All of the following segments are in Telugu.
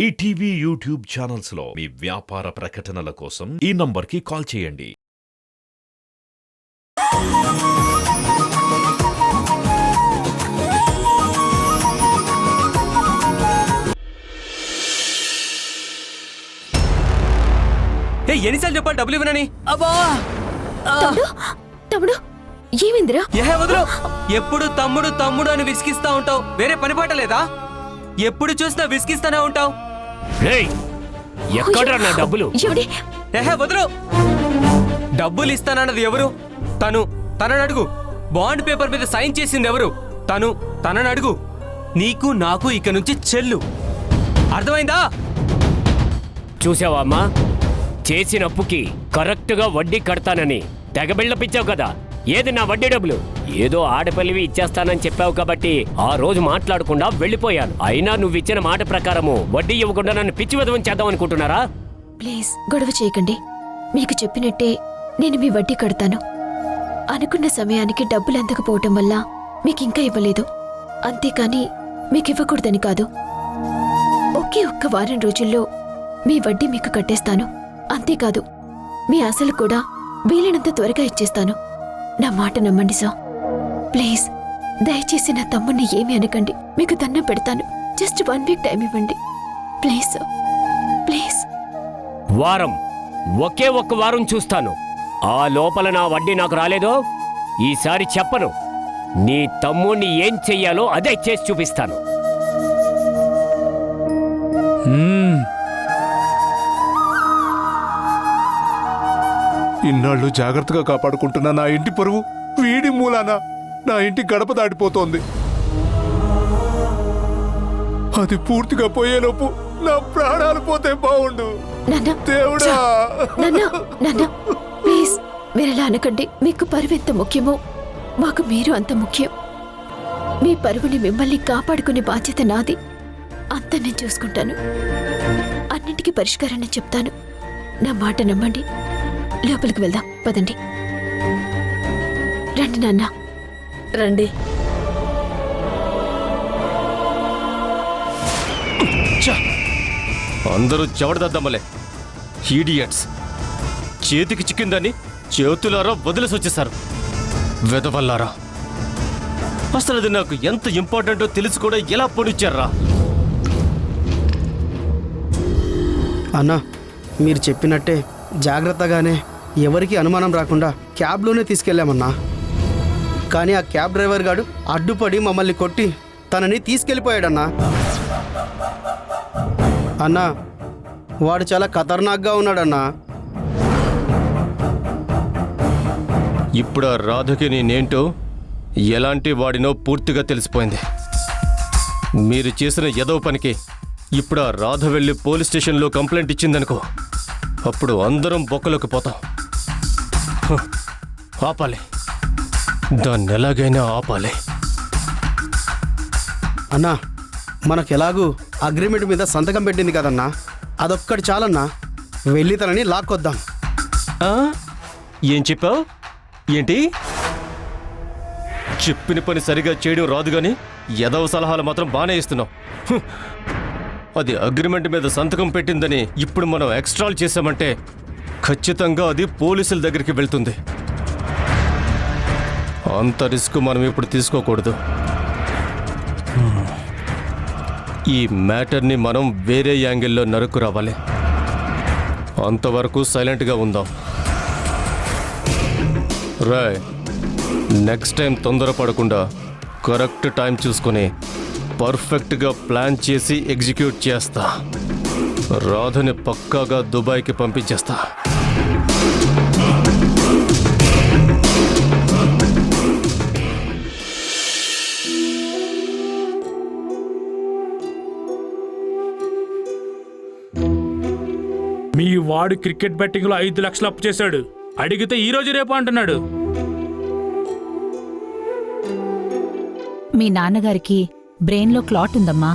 ఈటీవీ యూట్యూబ్ ఛానల్స్ లో మీ వ్యాపార ప్రకటనల కోసం ఈ నంబర్కి కాల్ చేయండి. ఎన్నిసార్లు చెప్పాలి డబ్బులు ఇవ్వనని? అబ్బా తమ్ముడు ఏమిందిరా? వదులు. ఎప్పుడు తమ్ముడు తమ్ముడు అని విసిగిస్తా ఉంటావు, వేరే పని పాట లేదా? ఎప్పుడు చూసినా విసిగిస్తానే ఉంటావు. ఎక్కడ్రా నా డబ్బులు? వదులు. డబ్బులు ఇస్తానన్నది ఎవరు? తనని అడుగు. బాండ్ పేపర్ మీద సైన్ చేసింది ఎవరు? తనని అడుగు. నీకు నాకు ఇక నుంచి చెల్లు, అర్థమైందా? చూసావా అమ్మా, చేసిన అప్పుకి కరెక్ట్గా వడ్డీ కడతానని తెగబిళ్ళపిచ్చావు కదా. ఏది నా వడ్డీ డబ్బులు? ఏదో ఆడపల్లివి ఇచ్చేస్తానని చెప్పావు కాబట్టి ఆ రోజు మాట్లాడకుండా వెళ్ళిపోయాను. అయినా నువ్వు ఇచ్చిన మాట ప్రకారము వడ్డీ ఇవ్వకుండా నన్ను పిచ్చి విధవం చేద్దాం అనుకుంటున్నారా? ప్లీజ్ గొడవ చేయకండి. మీకు చెప్పినట్టే నేను మీ వడ్డీ కడతాను. అనుకున్న సమయానికి డబ్బులు అందకపోవటం వల్ల మీకింకా ఇవ్వలేదు, అంతేకాని మీకివ్వకూడదని కాదు. ఒక్క వారం రోజుల్లో మీ వడ్డీ మీకు కట్టేస్తాను. అంతేకాదు, మీ అసలు కూడా వీలైనంత త్వరగా ఇచ్చేస్తాను. నా మాట నమ్మండి సార్. ప్లీజ్ దయచేసి నా తమ్ముణ్ణి ఏమీ అనకండి. మీకు దండం పెడతాను. జస్ట్ 1 వీక్ టైం ఇవ్వండి ప్లీజ్ సార్, ప్లీజ్. ఒకే ఒక్క వారం చూస్తాను. ఆ లోపల నా వడ్డీ నాకు రాలేదో ఈసారి చెప్పను. నీ తమ్ముణ్ణి ఏం చెయ్యాలో అదే చేసి చూపిస్తాను. ఇన్నాళ్ళు జాగ్రత్తగా కాపాడుకుంటున్న నా ఇంటి పరువు వీడి మూలాన నా ఇంటి గడప దాటిపోతోంది. అది పూర్తిగా పోయేలోపు నా ప్రాణాలు పోతే బావుండు. దేవుడా, ప్లీజ్ మీరలా అనకండి. మీకు పరువు ఎంత ముఖ్యమో మాకు మీరు అంత ముఖ్యం. మీ పరువుని మిమ్మల్ని కాపాడుకునే బాధ్యత నాది. అంత నేను చూసుకుంటాను. అన్నింటికీ పరిష్కారాన్ని చెప్తాను. నా మాట నమ్మండి. లోపలికి వెళ్దాం పదండి. రండి నాన్న, రండి. అందరూ చెవడదద్దమ్మలే, ఈడియట్స్. చేతికి చిక్కిందని చేతులారా వదిలేసి వచ్చేశారు. వెదవల్లారా, అసలు అది నాకు ఎంత ఇంపార్టెంటో తెలిసి కూడా ఎలా పొనిచ్చారా? అన్నా, మీరు చెప్పినట్టే జాగ్రత్తగానే ఎవరికి అనుమానం రాకుండా క్యాబ్లోనే తీసుకెళ్ళామన్నా. కానీ ఆ క్యాబ్ డ్రైవర్ గాడు అడ్డుపడి మమ్మల్ని కొట్టి తనని తీసుకెళ్ళిపోయాడన్నా. అన్నా, వాడు చాలా ఖతర్నాక్గా ఉన్నాడన్నా. ఇప్పుడు ఆ రాధకి నేనేంటో ఎలాంటి వాడినో పూర్తిగా తెలిసిపోయింది. మీరు చేసిన ఎదవ పనికి ఇప్పుడు ఆ రాధ వెళ్ళి పోలీస్ స్టేషన్లో కంప్లైంట్ ఇచ్చిందనుకో, అప్పుడు అందరం బొక్కలోకి పోతాం. ఆపాలి, దాన్ని ఎలాగైనా ఆపాలి. అన్నా, మనకెలాగూ అగ్రిమెంట్ మీద సంతకం పెట్టింది కదన్నా, అదొక్కటి చాలన్నా. వెళ్ళి తనని లాక్కొద్దాం. ఏం చెప్పావు? ఏంటి? చెప్పిన పని సరిగా చేయడం రాదు గాని ఎదవ సలహాలు మాత్రం బాగానే ఇస్తున్నావు. అది అగ్రిమెంట్ మీద సంతకం పెట్టిందని ఇప్పుడు మనం ఎక్స్ట్రాల్ చేశామంటే ఖచ్చితంగా అది పోలీసుల దగ్గరికి వెళ్తుంది. అంత రిస్క్ మనం ఇప్పుడు తీసుకోకూడదు. ఈ మ్యాటర్ని మనం వేరే యాంగిల్లో నరుకు రావాలి. అంతవరకు సైలెంట్గా ఉందాం. రాయ్, నెక్స్ట్ టైం తొందరపడకుండా కరెక్ట్ టైం చూసుకొని పర్ఫెక్ట్గా ప్లాన్ చేసి ఎగ్జిక్యూట్ చేస్తా. రాధని పక్కాగా దుబాయ్కి పంపించేస్తా. మీ వాడు క్రికెట్ బెట్టింగ్లో 5 లక్షలు అప్పు చేశాడు. అడిగితే ఈ రోజు రేపు అంటున్నాడు. మీ నాన్నగారికి బ్రెయిన్లో క్లాట్ ఉందమ్మా.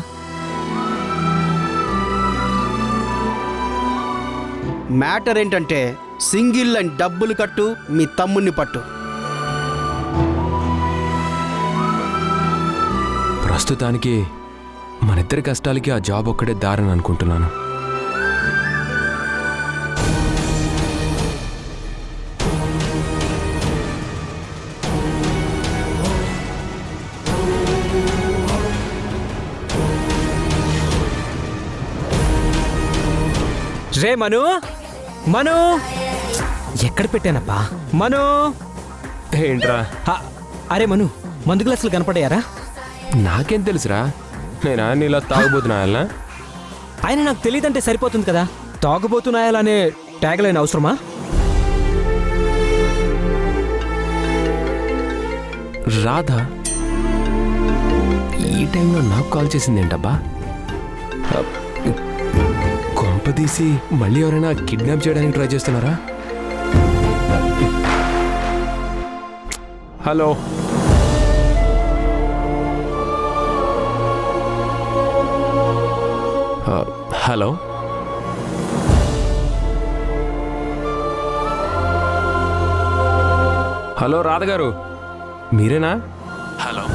మ్యాటర్ ఏంటంటే సింగిల్ లైన్ డబ్బులు కట్టు, మీ తమ్ముణ్ణి పట్టు. ప్రస్తుతానికి మనిద్దరి కష్టాలకి ఆ జాబ్ ఒక్కడే దారని అనుకుంటున్నాను. రే మను, మను ఎక్కడ పెట్టానప్పా? మను, ఏంట్రా? అరే మను, మందు గ్లాసులు కనపడాయారా? నాకేం తెలుసురా, నేను ఆయన ఇలా తాగబోతున్నాయల్నా? ఆయన నాకు తెలియదంటే సరిపోతుంది కదా, తాగుబోతున్నాయాలనే ట్యాగ్ లైన్ అవసరమా? రాధా ఈ టైంలో నాకు కాల్ చేసింది ఏంటబ్బా? కొంపదీసి మళ్ళీ ఎవరైనా కిడ్నాప్ చేయడానికి ట్రై చేస్తున్నారా? హలో, హలో, హలో రాధ గారు, మీరేనా? హలో,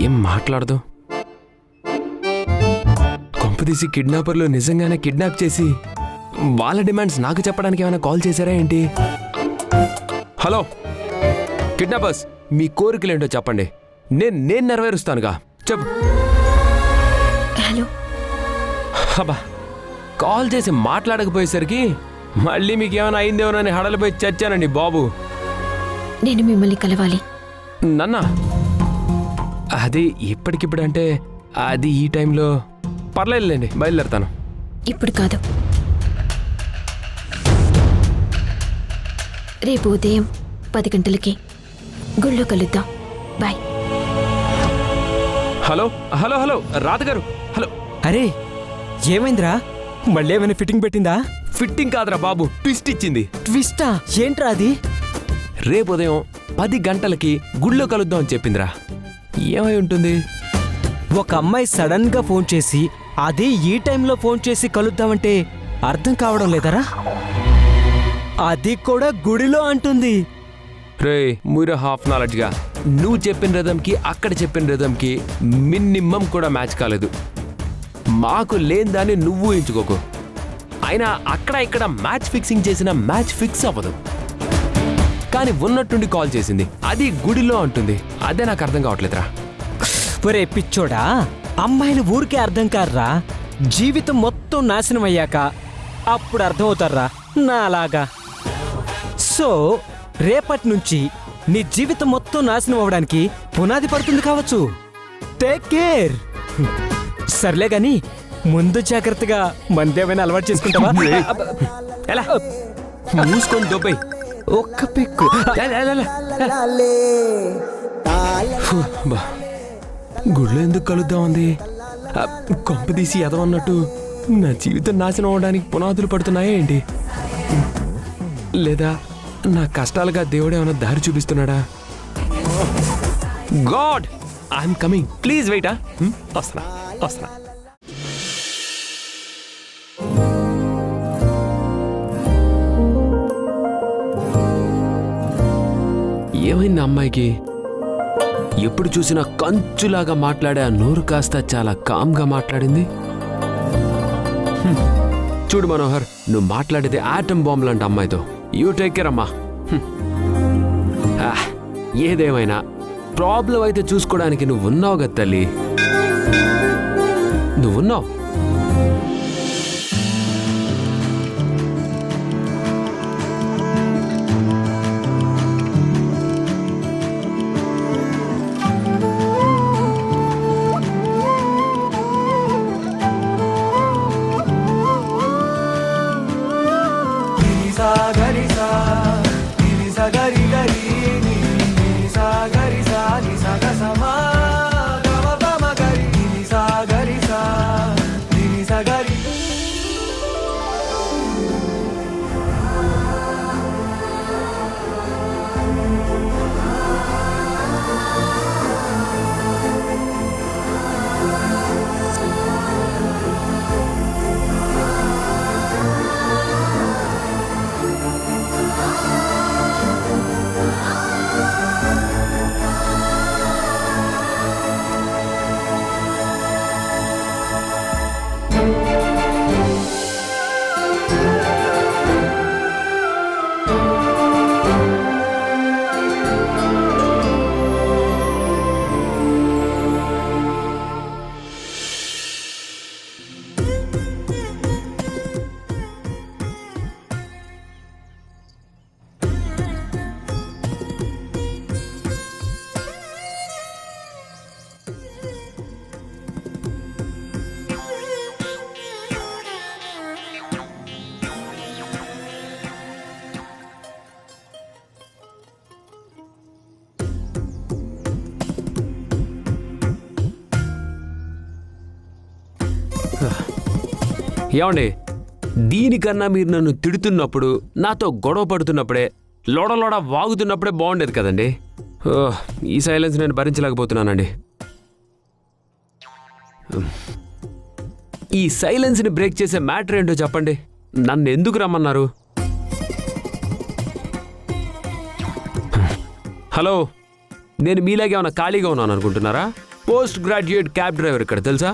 ఏం మాట్లాడదు? కొంపదీసి కిడ్నాపర్లు నిజంగానే కిడ్నాప్ చేసి వాళ్ళ డిమాండ్స్ నాకు చెప్పడానికి ఏమైనా కాల్ చేశారా ఏంటి? హలో కిడ్నాపర్స్, మీ కోరికలేంటో చెప్పండి, నేను నెరవేరుస్తానుగా, చెప్పు. హలో, అబ్బా, కాల్ చేసి మాట్లాడకపోయేసరికి మళ్ళీ మీకు ఏమైనా అయిందేమోనని హడలిపోయి చచ్చానండి బాబు. నేను మిమ్మల్ని కలవాలి. నన్న అది ఇప్పటికిప్పుడు అంటే అది ఈ టైంలో పర్లేదులేండి, బయలుదేరుతాను. ఇప్పుడు కాదు, రేపు ఉదయం 10 గంటలకి గుళ్ళో కలుద్దాం. Bye. Hello hello hello Radha garu, hello. అరే ఏమైందిరా? మళ్ళీ ఏమైనా ఫిట్టింగ్ పెట్టిందా? ఫిట్టింగ్ కాదురా బాబు, ట్విస్ట్ ఇచ్చింది. ట్విస్టా? ఏంట్రా అది? రేపు ఉదయం 10 గంటలకి గుళ్ళో కలుద్దాం అని చెప్పిందిరా. ఏమై ఉంటుంది? ఒక అమ్మాయి సడన్ గా ఫోన్ చేసి, అది ఈ టైంలో ఫోన్ చేసి కలుద్దామంటే అర్థం కావడం లేదరా? అది కూడా గుడిలో అంటుంది. రే మీరు హాఫ్ నాలెడ్జ్గా నువ్వు చెప్పిన రిథంకి అక్కడ చెప్పిన రిథంకి మినిమం కూడా మ్యాచ్ కాలేదు. మాకు లేని దాన్ని నువ్వు ఎంచుకోకు. అయినా అక్కడ ఇక్కడ మ్యాచ్ ఫిక్సింగ్ చేసిన మ్యాచ్ ఫిక్స్ అవ్వదు. కానీ ఉన్నట్టుండి కాల్ చేసింది, అది గుడిలో అంటుంది. అదే నాకు అర్థం కావట్లేదురా. ఒరే పిచ్చోడా, అమ్మాయిలు ఊరికే అర్థం కాదురా, జీవితం మొత్తం నాశనం అయ్యాక అప్పుడు అర్థమవుతారా నాలాగా. సో రేపటి నుంచి నీ జీవితం మొత్తం నాశనం అవ్వడానికి పునాది పడుతుంది కావచ్చు. Take care. సర్లే గాని ముందు జాగ్రత్తగా మందేమైనా అలవాటు చేసుకుంటావా? ఎలా మూసుకొని దొబ్బై ఒక్క పిక్కు. గుడిలో ఎందుకు కలుద్దాం అంది? కొంపదీసి ఎదవన్నట్టు నా జీవితం నాశనం అవడానికి పునాదులు పడుతున్నాయా ఏంటి? లేదా నా కష్టాలుగా దేవుడు ఏమైనా దారి చూపిస్తున్నాడా? గాడ్, ఐఎమ్ కమింగ్, ప్లీజ్ వెయిటా. వస్తున్నా వస్తున్నా. ఏమైంది అమ్మాయికి? ఎప్పుడు చూసినా కంచులాగా మాట్లాడే ఆ నోరు కాస్త చాలా కామ్గా మాట్లాడింది. చూడు మనోహర్, నువ్వు మాట్లాడేది ఆటం బాంబ్ లాంటి అమ్మాయితో. యూ టేక్ కేర్ అమ్మా. ఏదేమైనా ప్రాబ్లం అయితే చూసుకోవడానికి నువ్వు ఉన్నావు కదా తల్లి, నువ్వున్నావు. ఏమండి, దీనికన్నా మీరు నన్ను తిడుతున్నప్పుడు, నాతో గొడవ పడుతున్నప్పుడే, లోడ వాగుతున్నప్పుడే బాగుండేది కదండి. ఈ సైలెన్స్ నేను భరించలేకపోతున్నానండి. ఈ సైలెన్స్ని బ్రేక్ చేసే మ్యాటర్ ఏంటో చెప్పండి. నన్ను ఎందుకు రమ్మన్నారు? హలో, నేను మీలాగే ఏమైనా ఖాళీగా ఉన్నాను అనుకుంటున్నారా? పోస్ట్ గ్రాడ్యుయేట్ క్యాబ్ డ్రైవర్ ఇక్కడ, తెలుసా?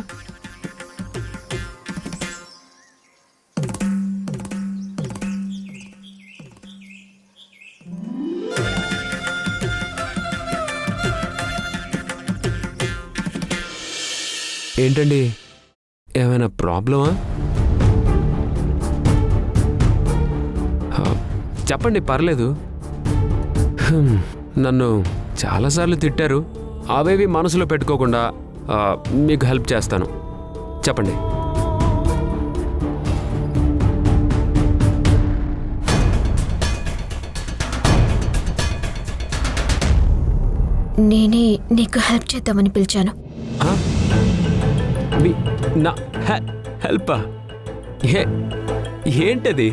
ఏంటండి, ఏమైనా ప్రాబ్లమా? చెప్పండి, పర్లేదు. నన్ను చాలాసార్లు తిట్టారు. అవేవి మనసులో పెట్టుకోకుండా మీకు హెల్ప్ చేస్తాను. చెప్పండి. నేనే నీకు హెల్ప్ చేద్దామని పిలిచాను. హెల్పా? ఏంటది?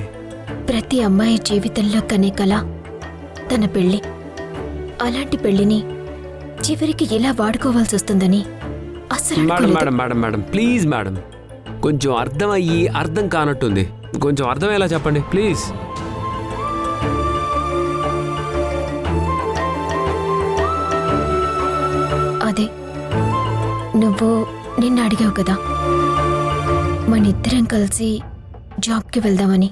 ప్రతి అమ్మాయి జీవితంలో కనే కల తన పెళ్లి. అలాంటి పెళ్లిని చివరికి ఇలా వాడుకోవాల్సి వస్తుందని అస్సలు అనుకోలేదు. మేడం ప్లీజ్ మేడం, కొంచెం అర్థమయ్యి అర్థం కానట్టుంది. కొంచెం అర్థమయ్యేలా చెప్పండి ప్లీజ్. అదే, నువ్వు నిన్ను అడిగావు కదా మనిద్దరం కలిసి జాబ్కి వెళ్దామని.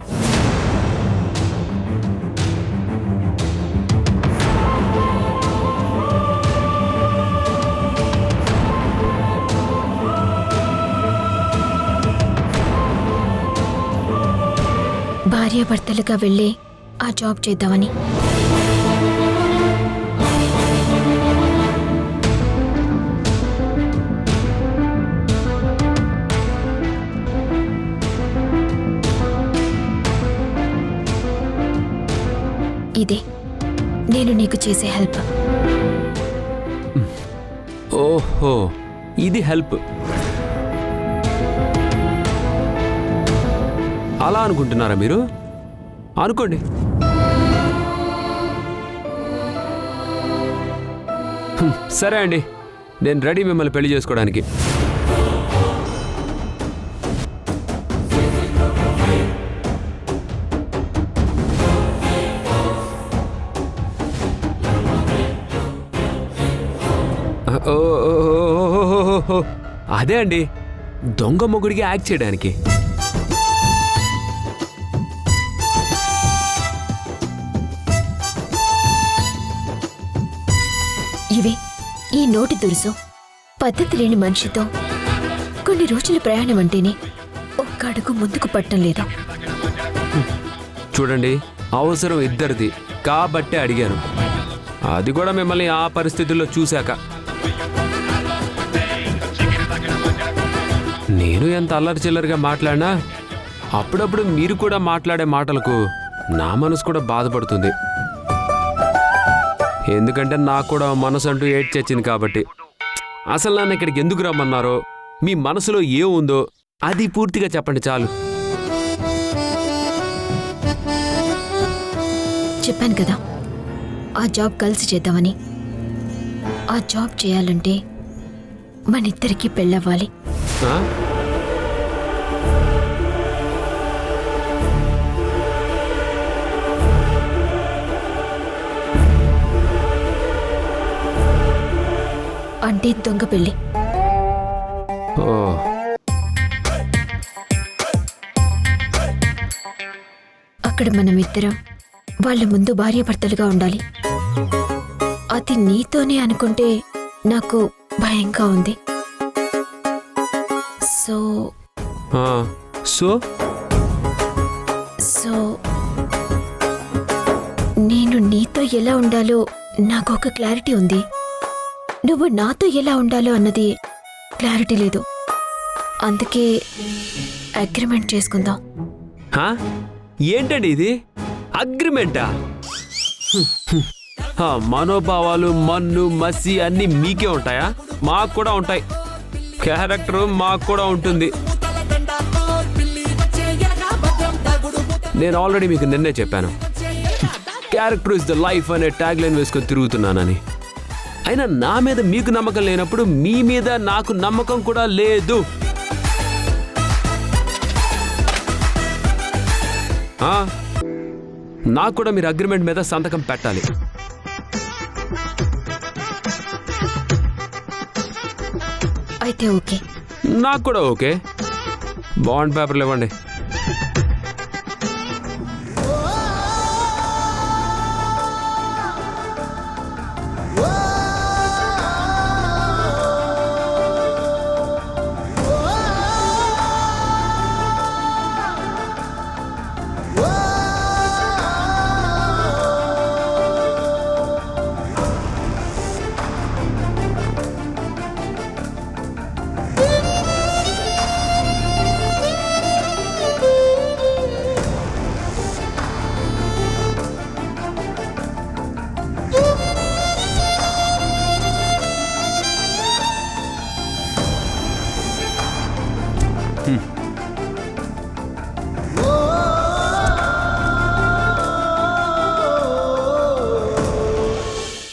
భార్యాభర్తలుగా వెళ్ళి ఆ జాబ్ చేద్దామని. ఇదే నేను నీకు చేసే హెల్ప్. ఓహో, ఇది హెల్ప్ అలా అనుకుంటున్నారా మీరు? అనుకోండి. సరే అండి, నేను రెడీ మిమ్మల్ని పెళ్లి చేసుకోవడానికి. అదే అండి, దొంగ మొగుడికి యాక్ట్ చేయడానికి. ఇవే ఈ నోటి దురుసు పద్ధతి లేని మనిషితో కొన్ని రోజుల ప్రయాణం అంటేనే ఒక్క అడుగు ముందుకు పట్టం లేదా? చూడండి, అవసరం ఇద్దరిది కాబట్టే అడిగాను. అది కూడా మిమ్మల్ని ఆ పరిస్థితుల్లో చూశాక. నేను ఎంత అల్లరి చిల్లరిగా మాట్లాడినా అప్పుడప్పుడు మీరు కూడా మాట్లాడే మాటలకు నా మనసు కూడా బాధపడుతుంది. ఎందుకంటే నాకు కూడా మనసు అంటూ ఏడ్చేచ్చింది కాబట్టి. అసలు నన్ను ఇక్కడికి ఎందుకు రమ్మన్నారో, మీ మనసులో ఏముందో అది పూర్తిగా చెప్పండి చాలు. చెప్పాను కదా ఆ జాబ్ కలిసి చేద్దామని. ఆ జాబ్ చేయాలంటే మనిద్దరికీ పెళ్ళవ్వాలి. ఆ? అంటే దొంగ పెళ్ళి. ఓ, అక్కడ మనమిద్దరం వాళ్ళ ముందు భార్యాభర్తలుగా ఉండాలి. అది నీతోనే అనుకుంటే నాకు భయంగా ఉంది. సో సో సో నేను నీతో ఎలా ఉండాలో నాకు ఒక క్లారిటీ ఉంది. నువ్వు నాతో ఎలా ఉండాలో అన్నది క్లారిటీ లేదు. అందుకే అగ్రిమెంట్ చేసుకుందాం. ఏంటండి ఇది? అగ్రిమెంటా? మనోభావాలు మన్ను మసి అన్నీ మీకే ఉంటాయా? మాకు కూడా ఉంటాయి. క్యారెక్టర్ మాకు కూడా ఉంటుంది. నేను ఆల్రెడీ మీకు నిన్నే చెప్పాను, క్యారెక్టర్ ఇస్ ద లైఫ్ అనే ట్యాగ్ లైన్ వేసుకొని తిరుగుతున్నానని. అయినా నా మీద మీకు నమ్మకం లేనప్పుడు మీ మీద నాకు నమ్మకం కూడా లేదు. నాకు కూడా మీరు అగ్రిమెంట్ మీద సంతకం పెట్టాలి. అయితే ఓకే. నాకు కూడా ఓకే. బాండ్ పేపర్లు ఇవ్వండి.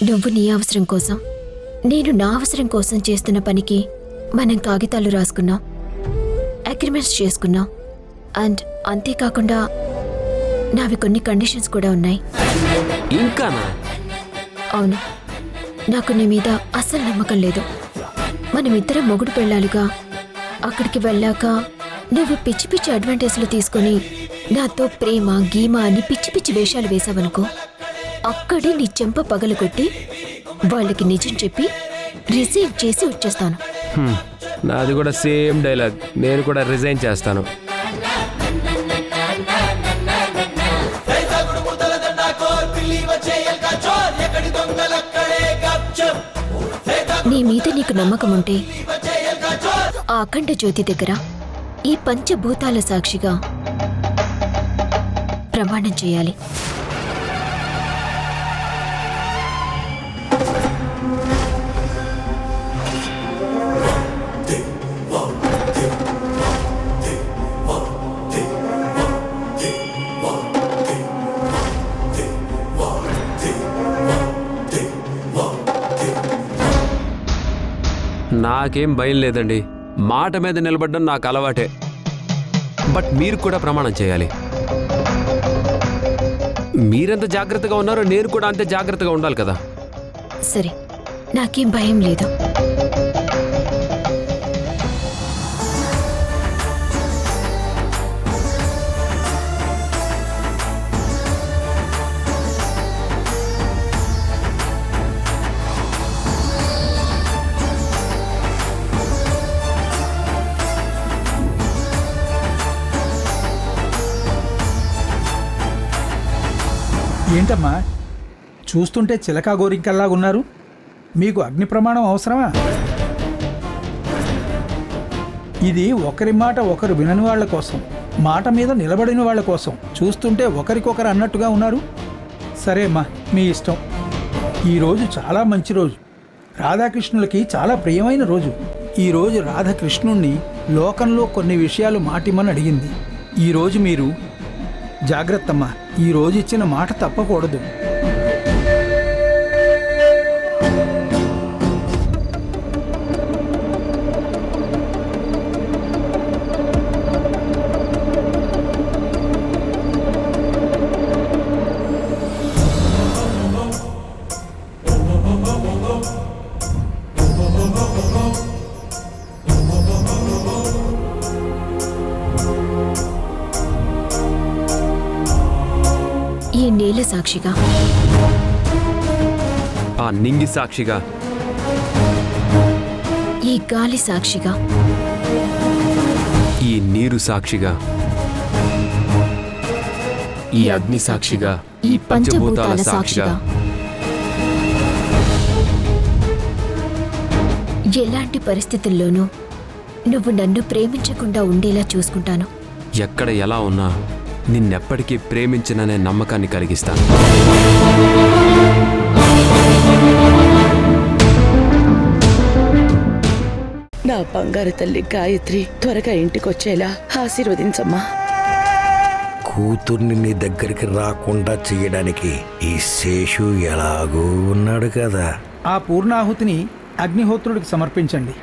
నువ్వు నీ అవసరం కోసం, నేను నా అవసరం కోసం చేస్తున్న పనికి మనం కాగితాలు రాసుకున్నాం, అగ్రిమెంట్స్ చేసుకున్నాం. అండ్ అంతేకాకుండా నావి కొన్ని కండిషన్స్ కూడా ఉన్నాయి. ఇంకానా? అవును, నాకు నీ మీద అస్సలు నమ్మకం లేదు. మనమిద్దరం మొగుడు పెళ్ళాలిగా. అక్కడికి వెళ్ళాక నువ్వు పిచ్చి పిచ్చి అడ్వాంటేజ్లు తీసుకొని నాతో ప్రేమ గీమ అని పిచ్చి పిచ్చి వేషాలు వేశావనుకో, అక్కడే నీ చెంప పగలగొట్టి వాళ్ళకి నిజం చెప్పి రిసీవ్ చేసి వచ్చేస్తాను. నాది కూడా సేమ్ డైలాగ్. నేను కూడా రిజైన్ చేస్తాను. నీ మీద నీకు నమ్మకం ఉంటే ఆ అఖండ జ్యోతి దగ్గర ఈ పంచభూతాల సాక్షిగా ప్రమాణం చేయాలి. నాకేం భయం లేదండి. మాట మీద నిలబడ్డం నాకు అలవాటే. బట్ మీరు కూడా ప్రమాణం చేయాలి. మీరెంత జాగ్రత్తగా ఉన్నారో నేను కూడా అంతే జాగ్రత్తగా ఉండాలి కదా. సరే, నాకేం భయం లేదు. ఏంటమ్మా చూస్తుంటే చిలకా గోరింకల్లాగున్నారు? మీకు అగ్ని ప్రమాణం అవసరమా? ఇది ఒకరి మాట ఒకరు వినని వాళ్ళ కోసం, మాట మీద నిలబడిన వాళ్ళ కోసం. చూస్తుంటే ఒకరికొకరు అన్నట్టుగా ఉన్నారు. సరే అమ్మా, మీ ఇష్టం. ఈరోజు చాలా మంచి రోజు. రాధాకృష్ణులకి చాలా ప్రియమైన రోజు. ఈరోజు రాధాకృష్ణుణ్ణి లోకంలో కొన్ని విషయాలు మాటిమ్మని అడిగింది. ఈరోజు మీరు జాగ్రత్తమ్మా, ఈరోజు ఇచ్చిన మాట తప్పకూడదు. ఈ నేల సాక్షిగా, ఆ నింగి సాక్షిగా, ఈ గాలి సాక్షిగా, ఈ నీరు సాక్షిగా, ఈ అగ్ని సాక్షిగా, ఈ పంచభూతాల సాక్షిగా, ఎలాంటి పరిస్థితుల్లోనూ నువ్వు నన్ను ప్రేమించకుండా ఉండేలా చూసుకుంటాను. ఎక్కడ ఎలా ఉన్నా నిన్నెప్పటికీ ప్రేమించననే నమ్మకాన్ని కలిగిస్తాను. నా బంగారు తల్లి గాయత్రి త్వరగా ఇంటికొచ్చేలా ఆశీర్వదించమ్మా. కూతుర్ని నీ దగ్గరికి రాకుండా చెయ్యడానికి ఈ శేషు ఎలాగూ ఉన్నాడు కదా. ఆ పూర్ణాహుతిని అగ్నిహోత్రుడికి సమర్పించండి.